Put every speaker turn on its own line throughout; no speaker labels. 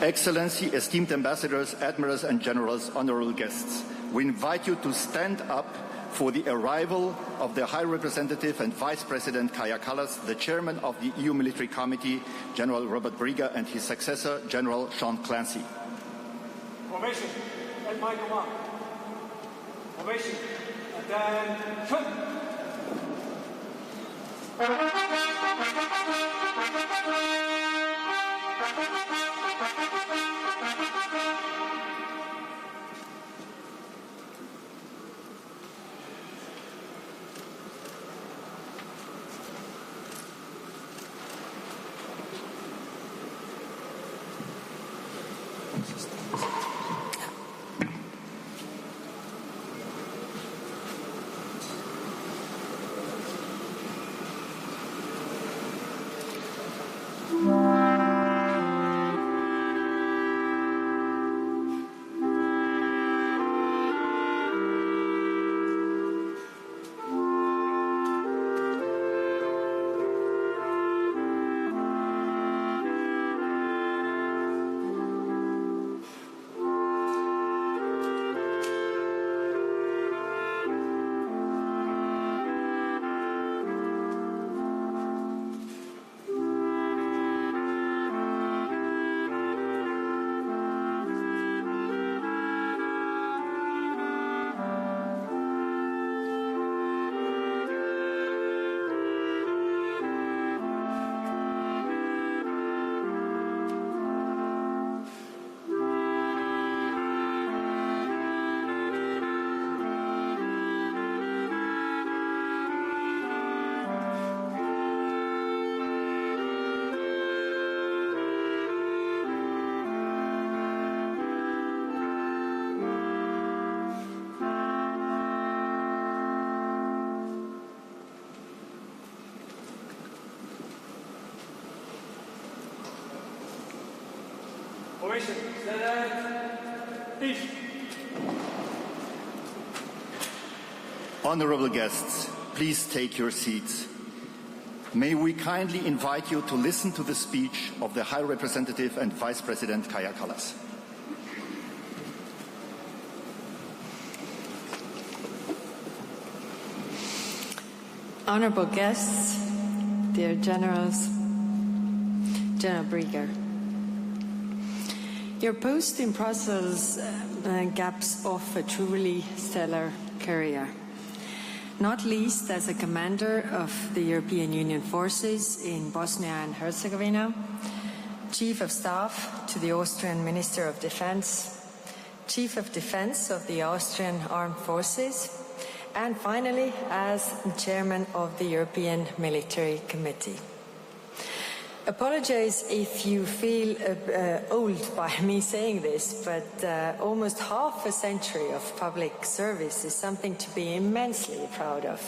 Excellency, esteemed ambassadors, admirals and generals, honorable guests, we invite you to stand up for the arrival of the High Representative and Vice President Kaja Kallas, the Chairman of the EU Military Committee, General Robert Brieger, and his successor, General Clancy.
Formation at my command. Formation, attention!
Honorable guests, please take your seats. May we kindly invite you to listen to the speech of the High Representative and Vice President Kaja Kallas.
Honorable guests, dear generals, General Brieger. Your post in Brussels caps off a truly stellar career, not least as a commander of the European Union forces in Bosnia and Herzegovina, Chief of Staff to the Austrian Minister of Defense, Chief of Defense of the Austrian Armed Forces, and finally as Chairman of the European Military Committee. Apologize if you feel old by me saying this, but almost half a century of public service is something to be immensely proud of.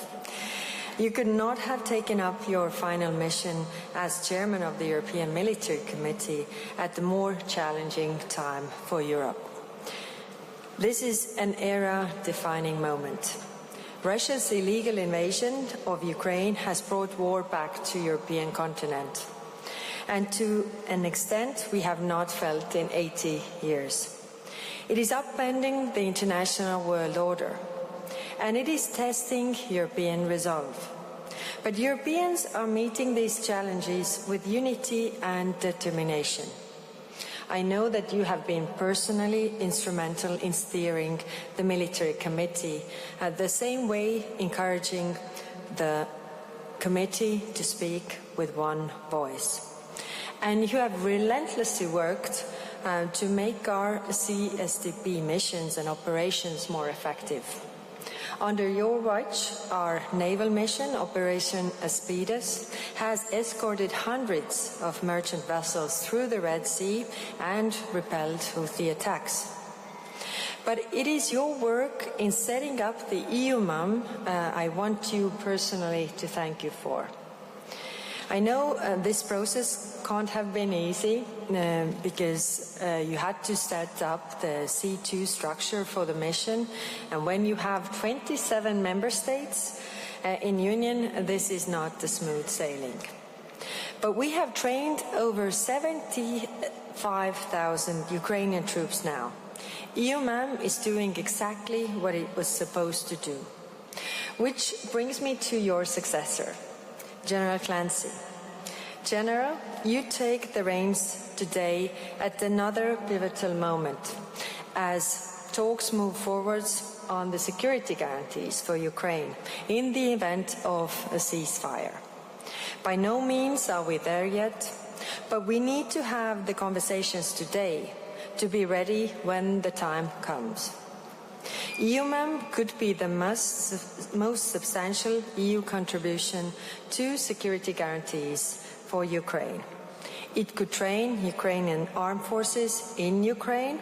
You could not have taken up your final mission as Chairman of the European Military Committee at a more challenging time for Europe. This is an era-defining moment. Russia's illegal invasion of Ukraine has brought war back to the European continent. And to an extent we have not felt in 80 years. It is upending the international world order, and it is testing European resolve. But Europeans are meeting these challenges with unity and determination. I know that you have been personally instrumental in steering the military committee, the same way encouraging the committee to speak with one voice. And you have relentlessly worked to make our CSDP missions and operations more effective. Under your watch, our naval mission, Operation Aspides, has escorted hundreds of merchant vessels through the Red Sea and repelled Houthi attacks. But it is your work in setting up the EUMM I want you personally to thank you for. I know this process can't have been easy because you had to set up the C2 structure for the mission, and when you have 27 member states in Union, this is not the smooth sailing. But we have trained over 70,000 5,000 Ukrainian troops now. CEUMC is doing exactly what it was supposed to do. Which brings me to your successor, General Clancy. General, you take the reins today at another pivotal moment as talks move forwards on the security guarantees for Ukraine in the event of a ceasefire. By no means are we there yet, but we need to have the conversations today to be ready when the time comes. CEUMC could be the most substantial EU contribution to security guarantees for Ukraine. It could train Ukrainian armed forces in Ukraine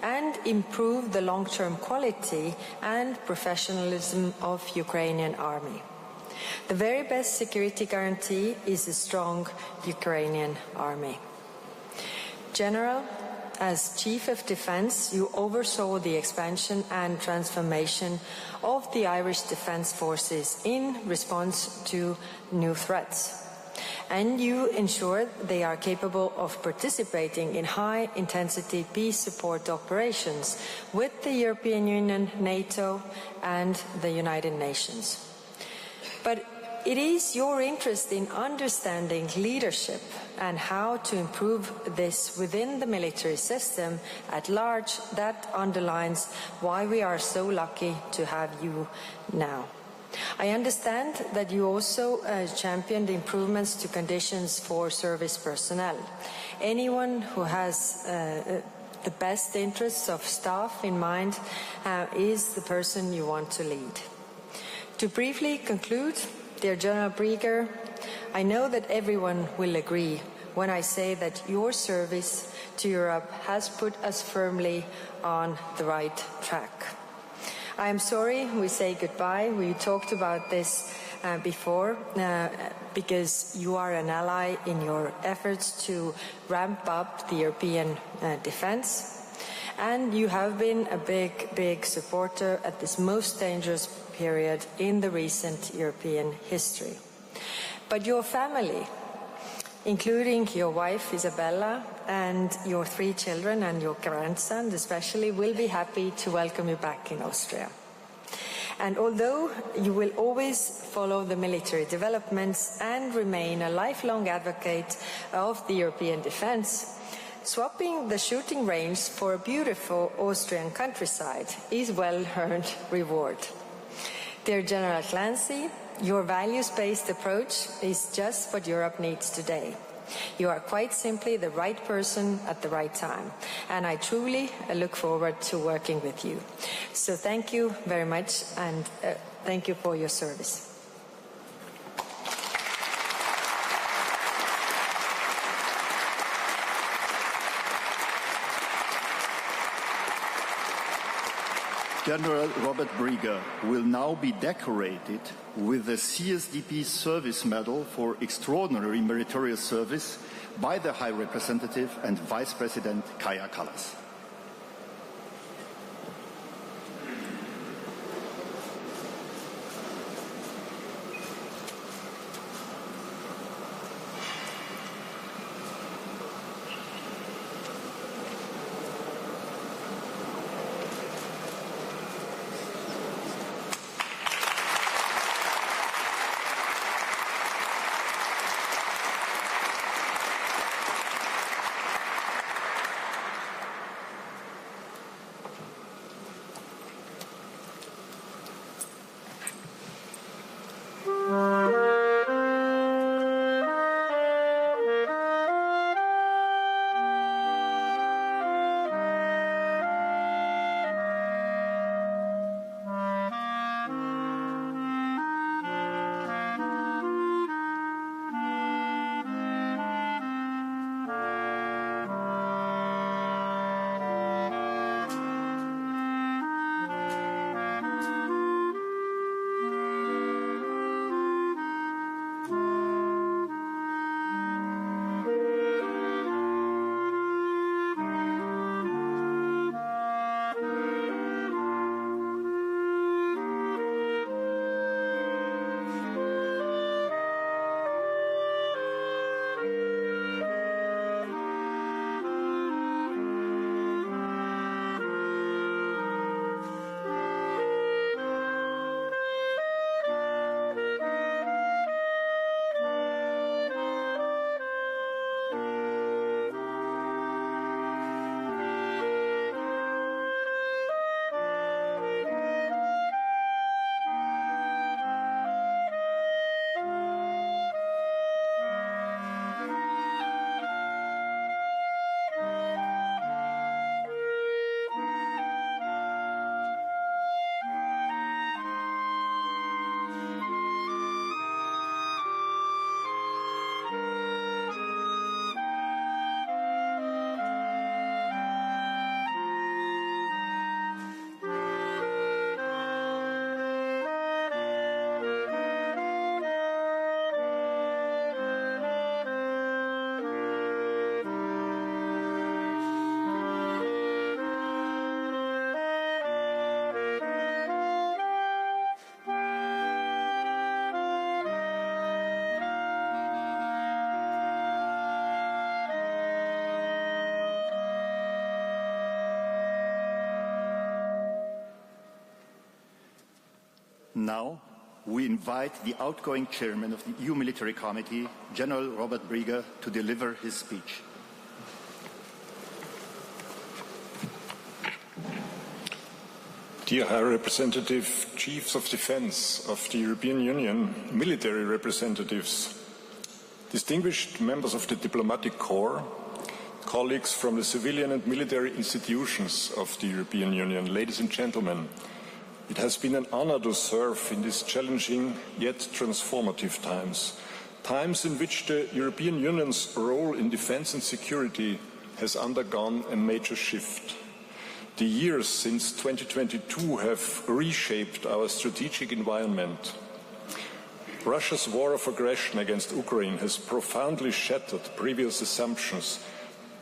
and improve the long-term quality and professionalism of Ukrainian army. The very best security guarantee is a strong Ukrainian army. General, as Chief of Defence, you oversaw the expansion and transformation of the Irish Defence Forces in response to new threats. And you ensure they are capable of participating in high-intensity peace support operations with the European Union, NATO, and the United Nations. But it is your interest in understanding leadership and how to improve this within the military system at large that underlines why we are so lucky to have you now. I understand that you also championed improvements to conditions for service personnel. Anyone who has the best interests of staff in mind is the person you want to lead. To briefly conclude, dear General Brieger, I know that everyone will agree when I say that your service to Europe has put us firmly on the right track. I am sorry we say goodbye. We talked about this before because you are an ally in your efforts to ramp up the European defense. And you have been a big supporter at this most dangerous period in the recent European history. But your family, including your wife Isabella and your 3 children and your grandson especially, will be happy to welcome you back in Austria. And although you will always follow the military developments and remain a lifelong advocate of the European defense, swapping the shooting range for a beautiful Austrian countryside is well-earned reward. Dear General Clancy, your values-based approach is just what Europe needs today. You are quite simply the right person at the right time, and I truly look forward to working with you. So thank you very much, and thank you for your service.
General Robert Brieger will now be decorated with the CSDP Service Medal for Extraordinary Meritorious Service by the High Representative and Vice President Kaja Kallas. Now, we invite the outgoing chairman of the EU Military Committee, General Robert Brieger, to deliver his speech.
Dear High Representative, Chiefs of Defence of the European Union, military representatives, distinguished members of the diplomatic corps, colleagues from the civilian and military institutions of the European Union, ladies and gentlemen, it has been an honor to serve in these challenging yet transformative times, times in which the European Union's role in defence and security has undergone a major shift. The years since 2022 have reshaped our strategic environment. Russia's war of aggression against Ukraine has profoundly shattered previous assumptions,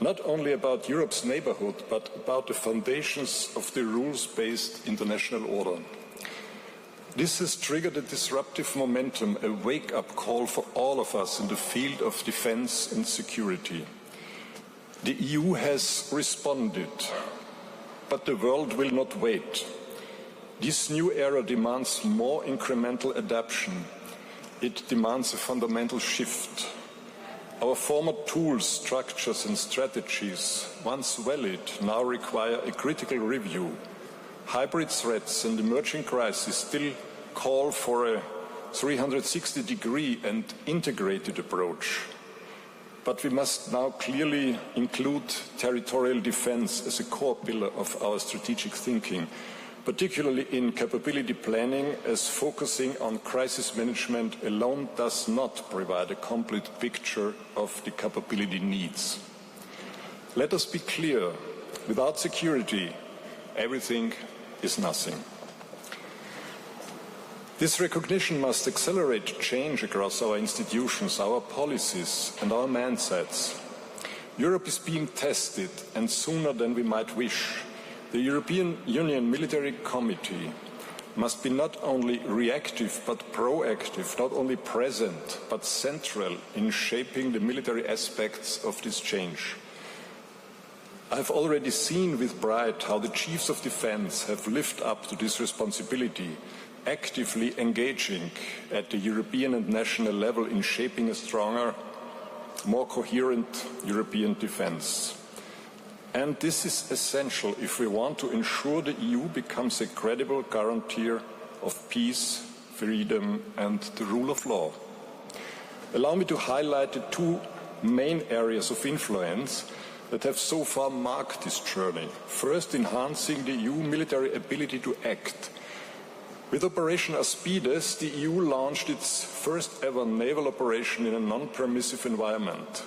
not only about Europe's neighbourhood, but about the foundations of the rules-based international order. This has triggered a disruptive momentum, a wake-up call for all of us in the field of defence and security. The EU has responded, but the world will not wait. This new era demands more incremental adaptation. It demands a fundamental shift. Our former tools, structures and strategies, once valid, now require a critical review. Hybrid threats and emerging crises still call for a 360-degree and integrated approach. But we must now clearly include territorial defence as a core pillar of our strategic thinking, particularly in capability planning, as focusing on crisis management alone does not provide a complete picture of the capability needs. Let us be clear, without security, everything is nothing. This recognition must accelerate change across our institutions, our policies and our mindsets. Europe is being tested, and sooner than we might wish. The European Union Military Committee must be not only reactive but proactive, not only present but central in shaping the military aspects of this change. I have already seen with pride how the chiefs of defence have lived up to this responsibility, actively engaging at the European and national level in shaping a stronger, more coherent European defence. And this is essential if we want to ensure the EU becomes a credible guarantor of peace, freedom and the rule of law. Allow me to highlight the two main areas of influence that have so far marked this journey. First, enhancing the EU military ability to act. With Operation Aspides, the EU launched its first ever naval operation in a non-permissive environment,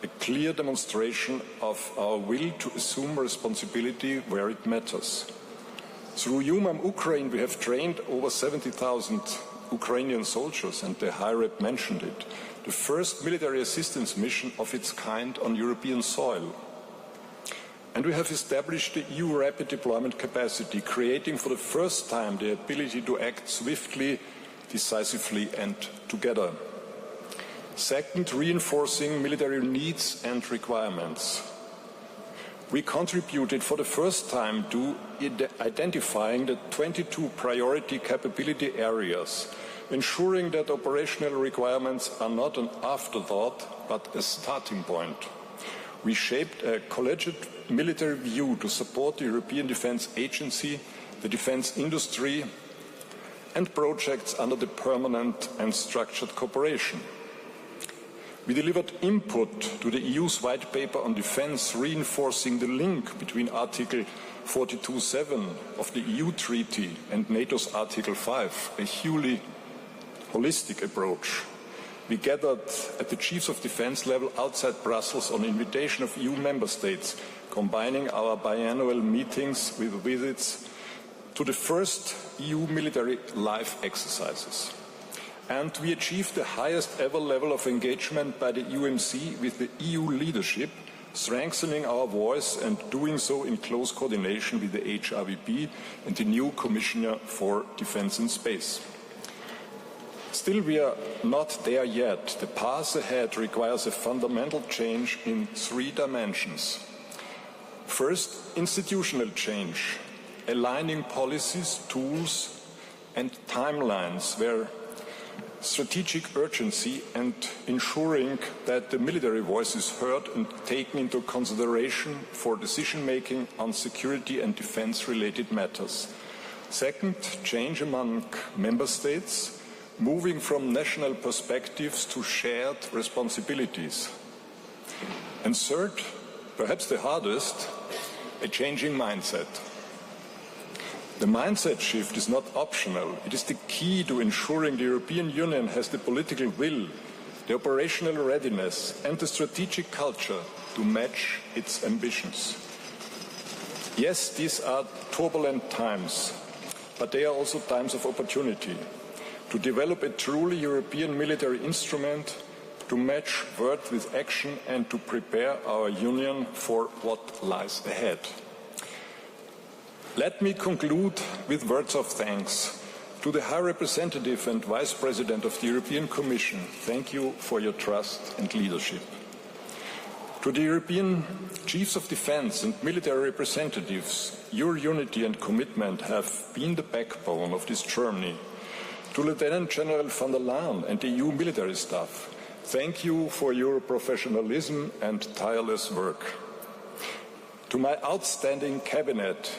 a clear demonstration of our will to assume responsibility where it matters. Through CEUMC Ukraine, we have trained over 70,000 Ukrainian soldiers, and the High Rep mentioned it, the first military assistance mission of its kind on European soil. And we have established the EU rapid deployment capacity, creating for the first time the ability to act swiftly, decisively and together. Second, reinforcing military needs and requirements. We contributed for the first time to identifying the 22 priority capability areas, ensuring that operational requirements are not an afterthought but a starting point. We shaped a collegiate military view to support the European Defence Agency, the defence industry and projects under the permanent and structured cooperation. We delivered input to the EU's white paper on defence, reinforcing the link between Article 42.7 of the EU Treaty and NATO's Article 5, a wholly holistic approach. We gathered at the Chiefs of Defence level outside Brussels on invitation of EU member states, combining our biannual meetings with visits to the first EU military live exercises. And we achieved the highest ever level of engagement by the CEUMC with the EU leadership, strengthening our voice and doing so in close coordination with the HRVP and the new Commissioner for Defence and Space. Still, we are not there yet. The path ahead requires a fundamental change in three dimensions. First, institutional change, aligning policies, tools and timelines where strategic urgency and ensuring that the military voice is heard and taken into consideration for decision-making on security and defense-related matters. Second, change among member states, moving from national perspectives to shared responsibilities. And third, perhaps the hardest, a changing mindset. The mindset shift is not optional. It is the key to ensuring the European Union has the political will, the operational readiness and the strategic culture to match its ambitions. Yes, these are turbulent times, but they are also times of opportunity to develop a truly European military instrument, to match word with action and to prepare our Union for what lies ahead. Let me conclude with words of thanks to the High Representative and Vice President of the European Commission. Thank you for your trust and leadership. To the European Chiefs of Defence and military representatives, your unity and commitment have been the backbone of this journey. To Lieutenant General von der Leyen and the EU military staff, thank you for your professionalism and tireless work. To my outstanding cabinet,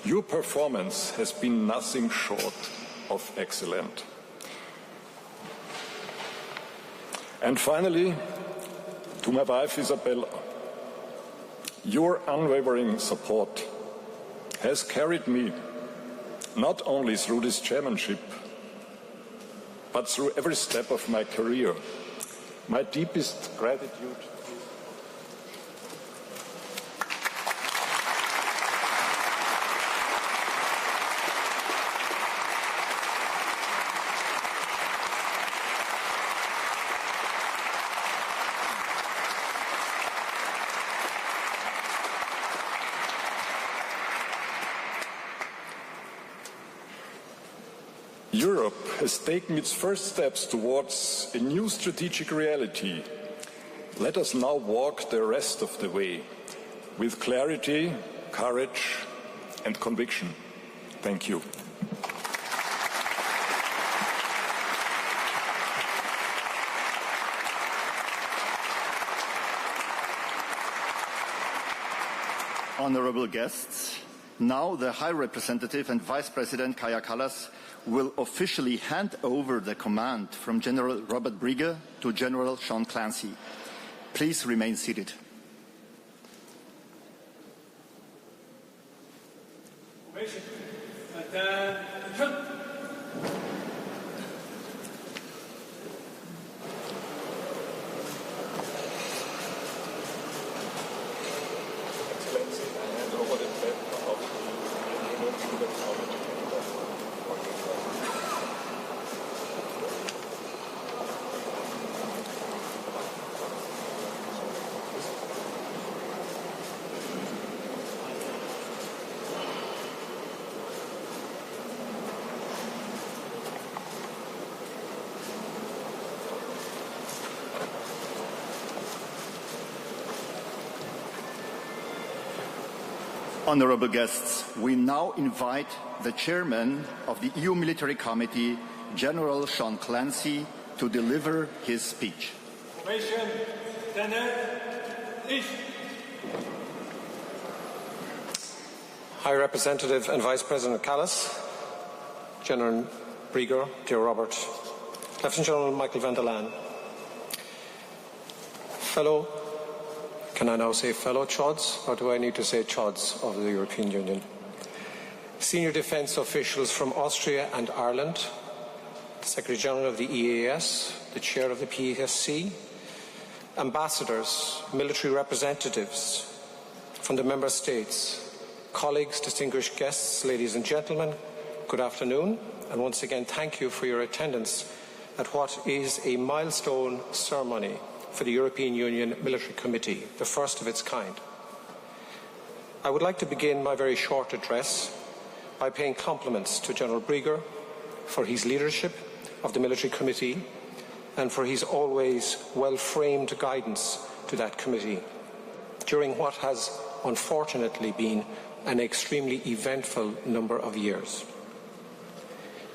your performance has been nothing short of excellent. And finally, to my wife Isabella, your unwavering support has carried me not only through this chairmanship, but through every step of my career. My deepest gratitude. Europe has taken its first steps towards a new strategic reality. Let us now walk the rest of the way with clarity, courage, and conviction. Thank you.
Honourable guests, now the High Representative and Vice President Kaja Kallas will officially hand over the command from General Robert Brieger to General Clancy. Please remain seated. Honourable guests, we now invite the Chairman of the EU Military Committee, General Clancy, to deliver his speech.
High Representative and Vice President Kallas, General Brieger, dear Robert, Lieutenant General Michael van der Leyen, can I now say fellow Chods, or do I need to say Chods of the European Union? Senior defence officials from Austria and Ireland, the Secretary General of the EAS, the Chair of the PSC, ambassadors, military representatives from the Member States, colleagues, distinguished guests, ladies and gentlemen, good afternoon, and once again thank you for your attendance at what is a milestone ceremony for the European Union Military Committee, the first of its kind. I would like to begin my very short address by paying compliments to General Brieger for his leadership of the Military Committee and for his always well-framed guidance to that committee during what has unfortunately been an extremely eventful number of years.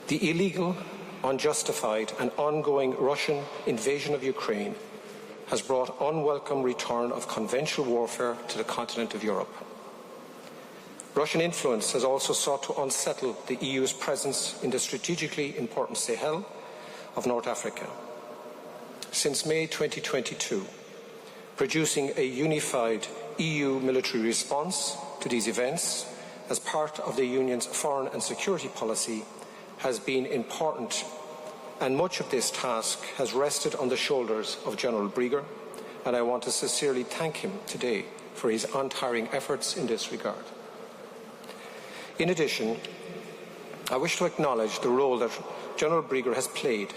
The illegal, unjustified and ongoing Russian invasion of Ukraine has brought unwelcome return of conventional warfare to the continent of Europe. Russian influence has also sought to unsettle the EU's presence in the strategically important Sahel of North Africa. Since May 2022, producing a unified EU military response to these events as part of the Union's foreign and security policy has been important, and much of this task has rested on the shoulders of General Brieger, and I want to sincerely thank him today for his untiring efforts in this regard. In addition, I wish to acknowledge the role that General Brieger has played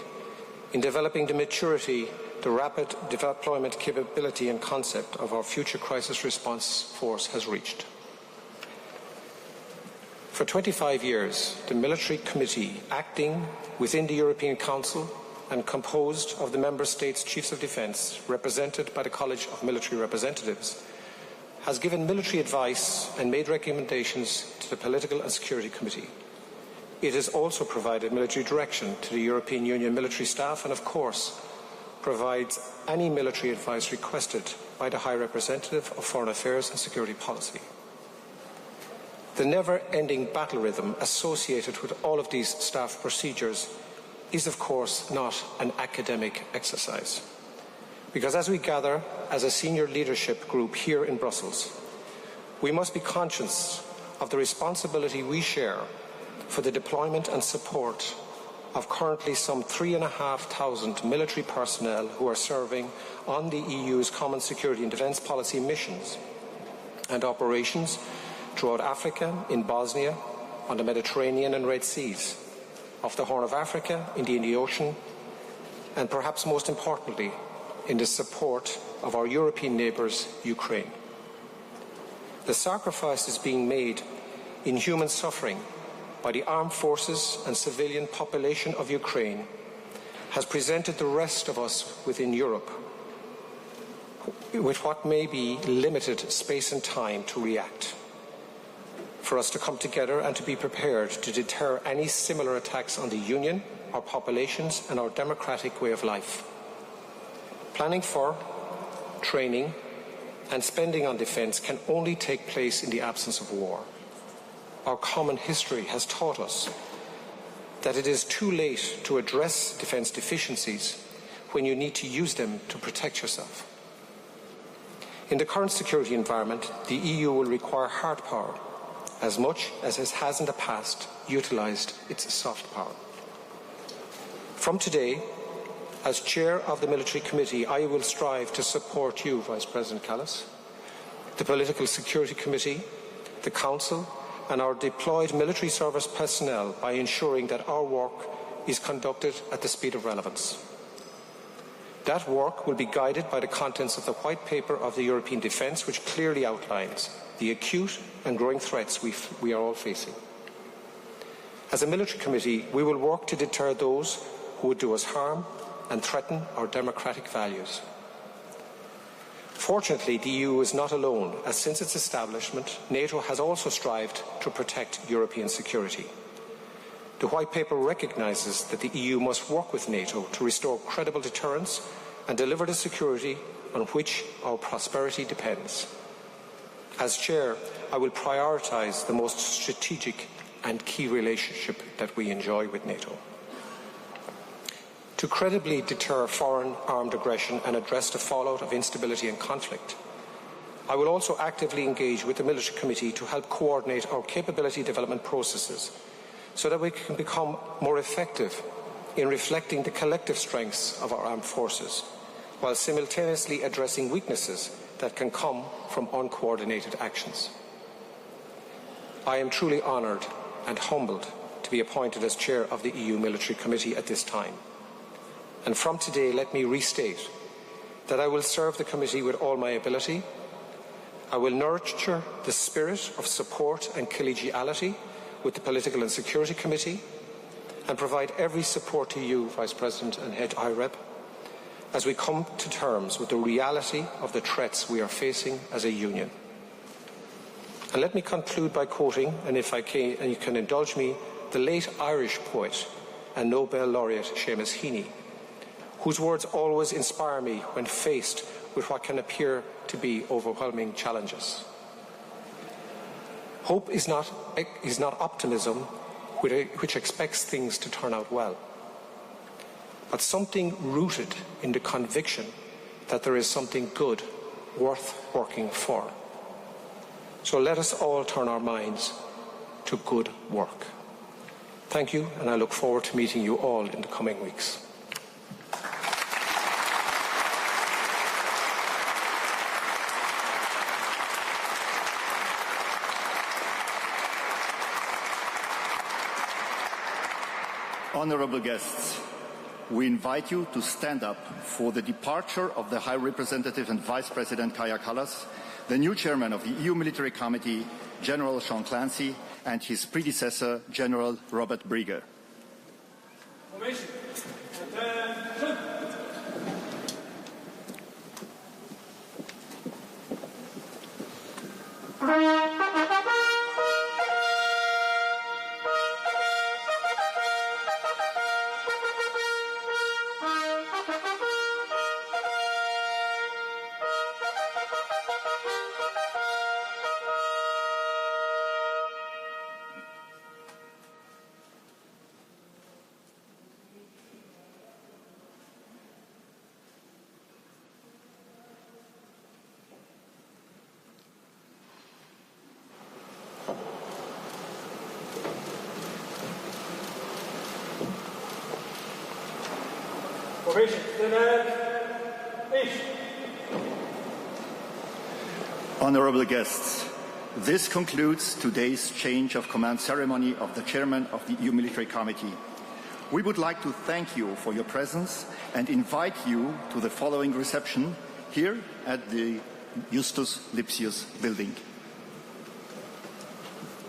in developing the maturity, the rapid deployment capability and concept of our future crisis response force has reached. For 25 years, the Military Committee, acting within the European Council and composed of the Member States' Chiefs of Defence, represented by the College of Military Representatives, has given military advice and made recommendations to the Political and Security Committee. It has also provided military direction to the European Union military staff and, of course, provides any military advice requested by the High Representative of Foreign Affairs and Security Policy. The never-ending battle rhythm associated with all of these staff procedures is, of course, not an academic exercise. Because as we gather as a senior leadership group here in Brussels, we must be conscious of the responsibility we share for the deployment and support of currently some 3,500 military personnel who are serving on the EU's common security and defence policy missions and operations throughout Africa, in Bosnia, on the Mediterranean and Red Seas, off the Horn of Africa, in the Indian Ocean, and perhaps most importantly, in the support of our European neighbours, Ukraine. The sacrifices being made in human suffering by the armed forces and civilian population of Ukraine has presented the rest of us within Europe with what may be limited space and time to react. For us to come together and to be prepared to deter any similar attacks on the Union, our populations and our democratic way of life. Planning for, training and spending on defence can only take place in the absence of war. Our common history has taught us that it is too late to address defence deficiencies when you need to use them to protect yourself. In the current security environment, the EU will require hard power as much as it has in the past utilised its soft power. From today, as Chair of the Military Committee, I will strive to support you, Vice President Kallas, the Political Security Committee, the Council and our deployed military service personnel by ensuring that our work is conducted at the speed of relevance. That work will be guided by the contents of the White Paper of the European Defence, which clearly outlines the acute and growing threats we are all facing. As a military committee, we will work to deter those who would do us harm and threaten our democratic values. Fortunately, the EU is not alone, as since its establishment, NATO has also strived to protect European security. The White Paper recognises that the EU must work with NATO to restore credible deterrence and deliver the security on which our prosperity depends. As Chair, I will prioritise the most strategic and key relationship that we enjoy with NATO. To credibly deter foreign armed aggression and address the fallout of instability and conflict, I will also actively engage with the Military Committee to help coordinate our capability development processes so that we can become more effective in reflecting the collective strengths of our armed forces, while simultaneously addressing weaknesses that can come from uncoordinated actions. I am truly honoured and humbled to be appointed as Chair of the EU Military Committee at this time. And from today, let me restate that I will serve the committee with all my ability. I will nurture the spirit of support and collegiality with the Political and Security Committee and provide every support to you, Vice President and Head IREP, as we come to terms with the reality of the threats we are facing as a union. And let me conclude by quoting, and if I can, and you can indulge me, the late Irish poet and Nobel laureate Seamus Heaney, whose words always inspire me when faced with what can appear to be overwhelming challenges. Hope is not optimism which expects things to turn out well, but something rooted in the conviction that there is something good worth working for. So let us all turn our minds to good work. Thank you, and I look forward to meeting you all in the coming weeks.
Honourable guests, we invite you to stand up for the departure of the High Representative and Vice President Kaja Kallas, the new Chairman of the EU Military Committee, General Clancy, and his predecessor, General Robert Brieger.
Formation.
Honourable guests, this concludes today's change of command ceremony of the Chairman of the EU Military Committee. We would like to thank you for your presence and invite you to the following reception here at the Justus Lipsius building.